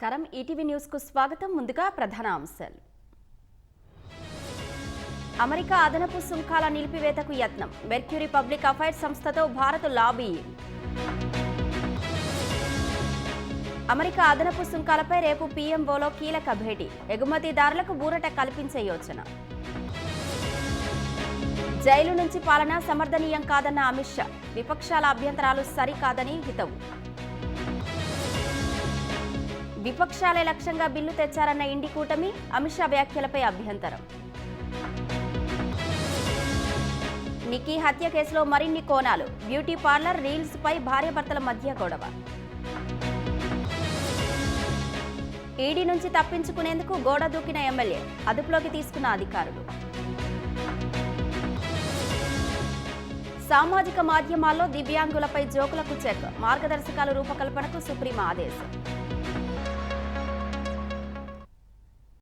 నమస్కారం. ETV news కు స్వాగతం. ముందుగా ప్రధాన అంశాలు. అమెరికా అదనపు సుంకాల నిలిపివేతకు యత్నం. మెర్క్యూరీ పబ్లిక్ అఫైర్స్ సంస్థతో భారత్ లాబీ. అమెరికా అదనపు సుంకాలపై రేపు పీఎంఓలో కీలక భేటీ. ఎగుమతిదారులకు ఊరట కల్పించే యోచన. జైలు నుంచి పాలన సమర్థనీయం కాదన్న అమిత్ షా. విపక్షాల అభ్యంతరాలు సరికాదని హితవు. విపక్షాలే లక్ష్యంగా బిల్లు తెచ్చారన్న ఇండి కూటమి. అమిత్ షా వ్యాఖ్యలపై అభ్యంతరం. నిక్కీ హత్య కేసులో మరిన్ని కోణాలు. బ్యూటీ పార్లర్ రీల్స్ పై భార్యాభర్తల మధ్య గొడవ. ఈడీ నుంచి తప్పించుకునేందుకు గోడ దూకిన ఎమ్మెల్యే. అదుపులోకి తీసుకున్న అధికారులు. సామాజిక మాధ్యమాల్లో దివ్యాంగులపై జోకులకు చెక్. మార్గదర్శకాల రూపకల్పనకు సుప్రీం ఆదేశం.